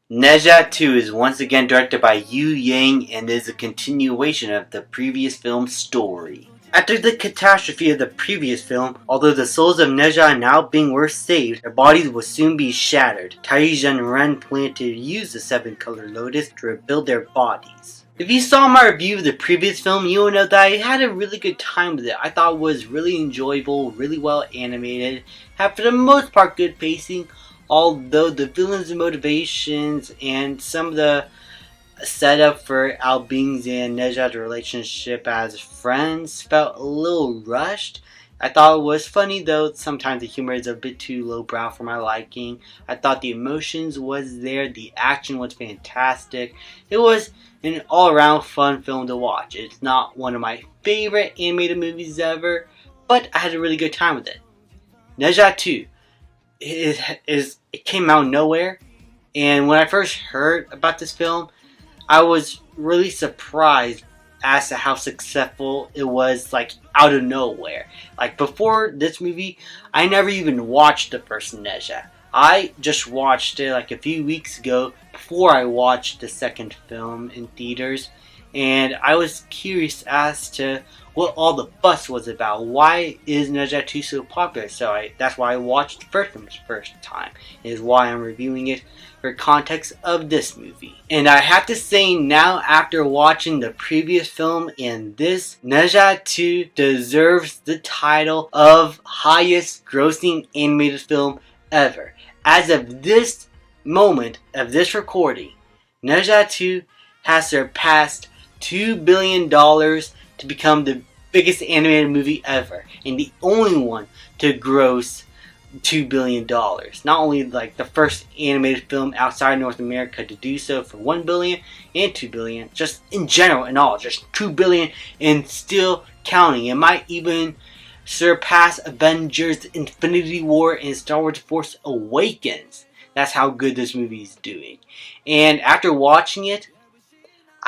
Ne Zha 2 is once again directed by Yu Yang and is a continuation of the previous film's story. After the catastrophe of the previous film, although the souls of Ne Zha now being were saved, their bodies will soon be shattered. Taiji and Ren plan to use the 7-color lotus to rebuild their bodies. If you saw my review of the previous film, you will know that I had a really good time with it. I thought it was really enjoyable, really well animated, had for the most part good pacing, although the villains' motivations and some of the setup for Al Bing's and Nezha's relationship as friends felt a little rushed. I thought it was funny, though sometimes the humor is a bit too lowbrow for my liking. I thought the emotions was there, the action was fantastic. It was an all-around fun film to watch. It's not one of my favorite animated movies ever, but I had a really good time with it. Ne Zha 2. It came out of nowhere, and when I first heard about this film, I was really surprised as to how successful it was, like, out of nowhere. Like, before this movie, I never even watched the first Ne Zha. I just watched it like a few weeks ago before I watched the second film in theaters, and I was curious as to what all the fuss was about. Why is Ne Zha 2 so popular? So that's why I watched the first one the first time. It is why I'm reviewing it for context of this movie. And I have to say now, after watching the previous film and this, Ne Zha 2 deserves the title of highest grossing animated film ever. As of this moment of this recording, Ne Zha 2 has surpassed $2 billion to become the biggest animated movie ever, and the only one to gross $2 billion. Not only like the first animated film outside North America to do so for $1 billion and $2 billion, just in general and all, just $2 billion and still counting. It might even surpass Avengers Infinity War and Star Wars Force Awakens. That's how good this movie is doing. And after watching it,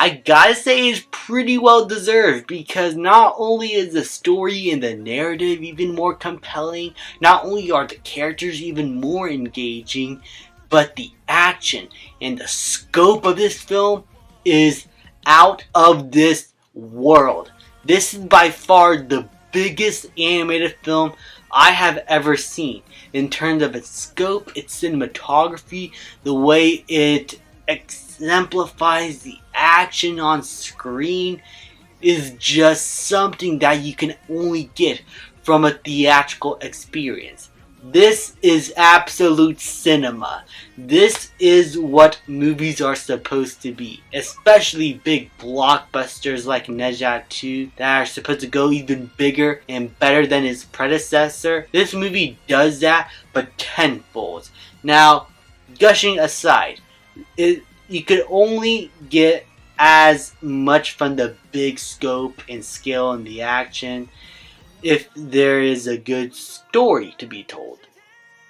I gotta say it's pretty well deserved, because not only is the story and the narrative even more compelling, not only are the characters even more engaging, but the action and the scope of this film is out of this world. This is by far the biggest animated film I have ever seen in terms of its scope, its cinematography, the way it exemplifies the action on screen is just something that you can only get from a theatrical experience. This is absolute cinema. This is what movies are supposed to be, especially big blockbusters like Ne Zha 2 that are supposed to go even bigger and better than its predecessor. This movie does that, but tenfold. Now, gushing aside, you could only get as much from the big scope and scale and the action if there is a good story to be told.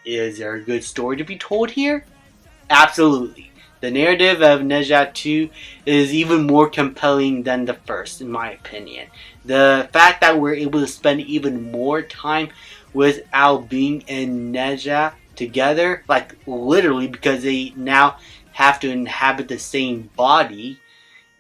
Is there a good story to be told here? Absolutely. The narrative of Ne Zha 2 is even more compelling than the first, in my opinion. The fact that we're able to spend even more time with Al Bing and Ne Zha together, like literally, because they now have to inhabit the same body,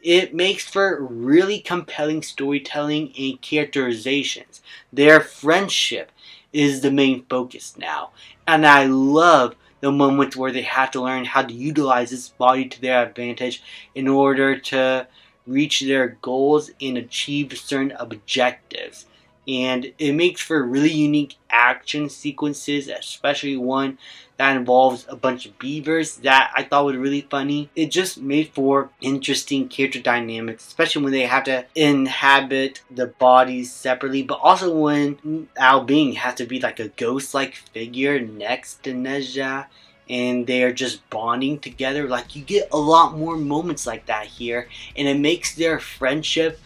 it makes for really compelling storytelling and characterizations. Their friendship is the main focus now, and I love the moments where they have to learn how to utilize this body to their advantage in order to reach their goals and achieve certain objectives. And it makes for really unique action sequences, especially one that involves a bunch of beavers that I thought was really funny. It just made for interesting character dynamics, especially when they have to inhabit the bodies separately, but also when Al Bing has to be like a ghost-like figure next to Ne Zha, and they are just bonding together. Like, you get a lot more moments like that here, and it makes their friendship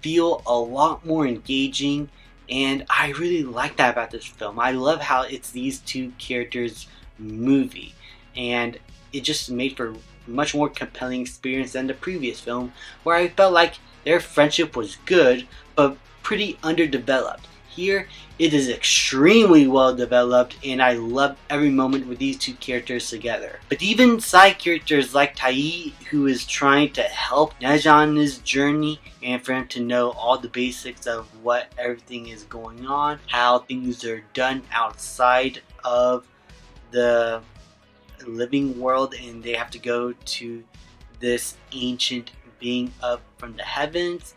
feel a lot more engaging, and I really like that about this film. I love how it's these two characters' movie, and it just made for a much more compelling experience than the previous film, where I felt like their friendship was good but pretty underdeveloped. Here, it is extremely well developed, and I love every moment with these two characters together. But even side characters like Tai, who is trying to help Ne Zha on his journey, and for him to know all the basics of what everything is going on, how things are done outside of the living world, and they have to go to this ancient being up from the heavens.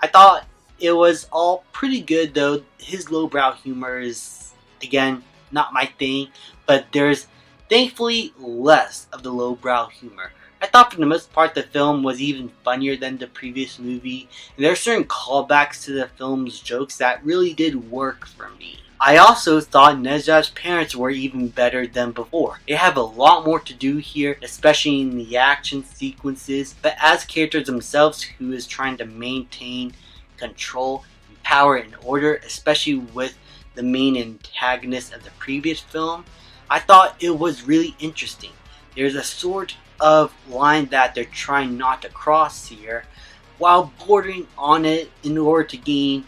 I thought it was all pretty good, though. His lowbrow humor is, again, not my thing, but there's thankfully less of the lowbrow humor. I thought for the most part the film was even funnier than the previous movie, and there are certain callbacks to the film's jokes that really did work for me. I also thought Nezha's parents were even better than before. They have a lot more to do here, especially in the action sequences, but as characters themselves who is trying to maintain control, power, and order, especially with the main antagonist of the previous film, I thought it was really interesting. There's a sort of line that they're trying not to cross here, while bordering on it in order to gain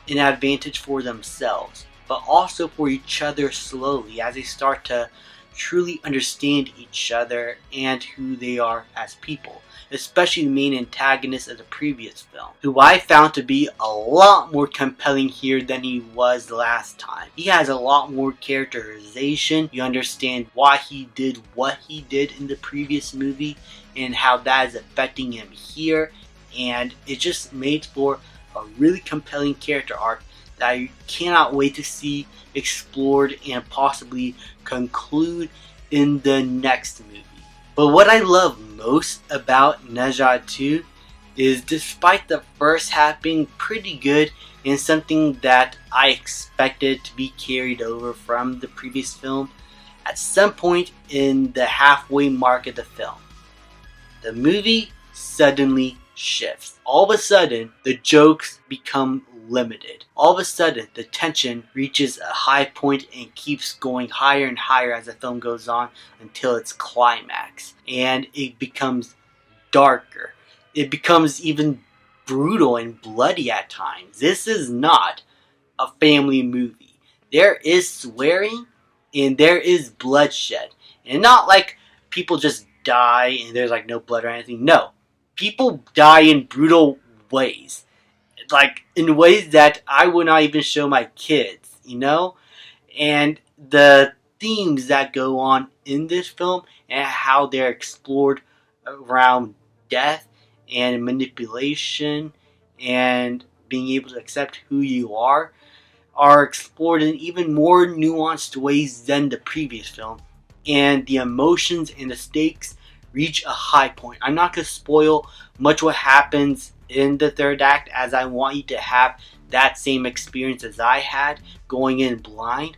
an advantage for themselves, but also for each other slowly as they start to truly understand each other and who they are as people, especially the main antagonist of the previous film, who I found to be a lot more compelling here than he was last time. He has a lot more characterization. You understand why he did what he did in the previous movie and how that is affecting him here, and it just made for a really compelling character arc that I cannot wait to see explored and possibly conclude in the next movie. But what I love most about Ne Zha 2 is, despite the first half being pretty good and something that I expected to be carried over from the previous film, at some point in the halfway mark of the film, the movie suddenly shifts. All of a sudden, the jokes become limited. All of a sudden, the tension reaches a high point and keeps going higher and higher as the film goes on until its climax. And it becomes darker. It becomes even brutal and bloody at times. This is not a family movie. There is swearing and there is bloodshed. And not like people just die and there's like no blood or anything. No. People die in brutal ways. Like in ways that I would not even show my kids, you know? And the themes that go on in this film and how they're explored around death and manipulation and being able to accept who you are explored in even more nuanced ways than the previous film. And the emotions and the stakes reach a high point. I'm not going to spoil much what happens in the third act, as I want you to have that same experience as I had going in blind.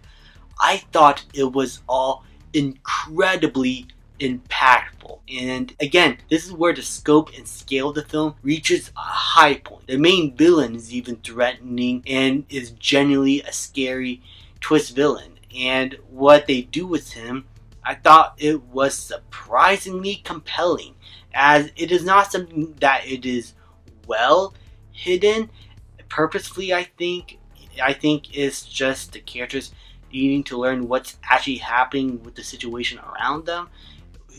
I thought it was all incredibly impactful. And again, this is where the scope and scale of the film reaches a high point. The main villain is even threatening and is genuinely a scary twist villain. And what they do with him, I thought it was surprisingly compelling, as it is not something that it is well hidden purposefully. I think it's just the characters needing to learn what's actually happening with the situation around them.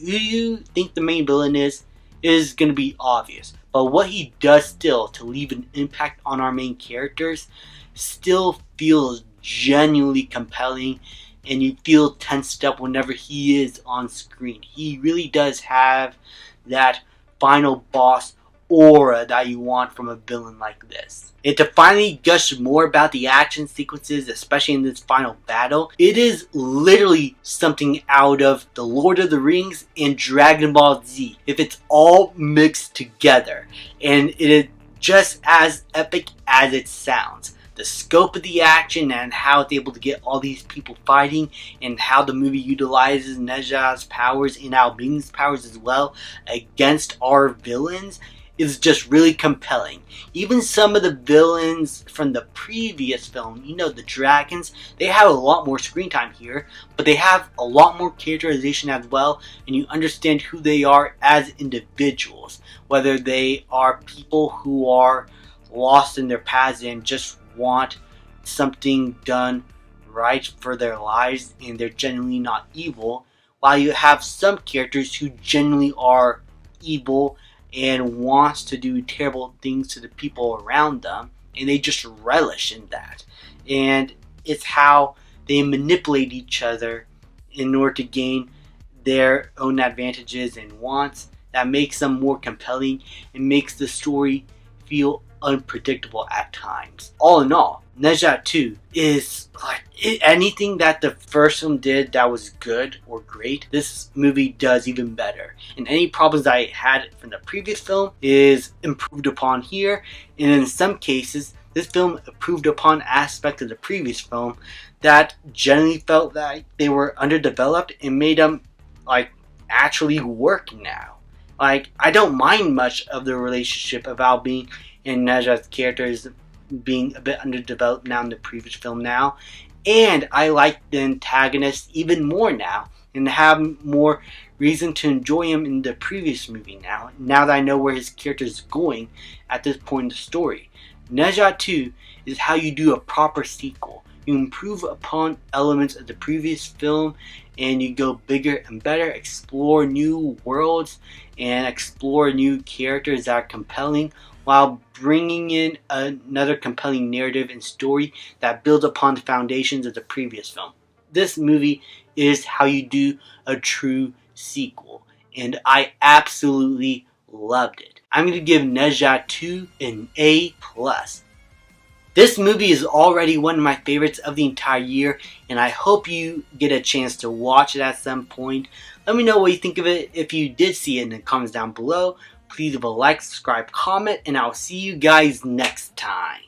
Who you think the main villain is going to be obvious, but what he does still to leave an impact on our main characters still feels genuinely compelling, and you feel tensed up whenever he is on screen. He really does have that final boss aura that you want from a villain like this. And to finally gush more about the action sequences, especially in this final battle, it is literally something out of The Lord of the Rings and Dragon Ball Z, if it's all mixed together. And it is just as epic as it sounds. The scope of the action and how it's able to get all these people fighting, and how the movie utilizes Ne Zha's powers and Ao Ming's powers as well against our villains, is just really compelling. Even some of the villains from the previous film, you know, the dragons, they have a lot more screen time here, but they have a lot more characterization as well, and you understand who they are as individuals, whether they are people who are lost in their paths and just want something done right for their lives and they're genuinely not evil, while you have some characters who genuinely are evil and wants to do terrible things to the people around them, and they just relish in that. And it's how they manipulate each other in order to gain their own advantages and wants that makes them more compelling and makes the story feel unpredictable at times. All in all, Ne Zha 2 is like anything that the first film did that was good or great, this movie does even better. And any problems I had from the previous film is improved upon here, and in some cases, this film improved upon aspects of the previous film that generally felt like they were underdeveloped and made them like actually work now. Like, I don't mind much of the relationship of Al being and Ne Zha's characters being a bit underdeveloped now in the previous film now. And I like the antagonist even more now and have more reason to enjoy him in the previous movie now that I know where his character is going at this point in the story. Ne Zha 2 is how you do a proper sequel. You improve upon elements of the previous film and you go bigger and better, explore new worlds and explore new characters that are compelling while bringing in another compelling narrative and story that builds upon the foundations of the previous film. This movie is how you do a true sequel, and I absolutely loved it. I'm going to give Ne Zha 2 an A+. This movie is already one of my favorites of the entire year, and I hope you get a chance to watch it at some point. Let me know what you think of it if you did see it in the comments down below. Please leave a like, subscribe, comment, and I'll see you guys next time.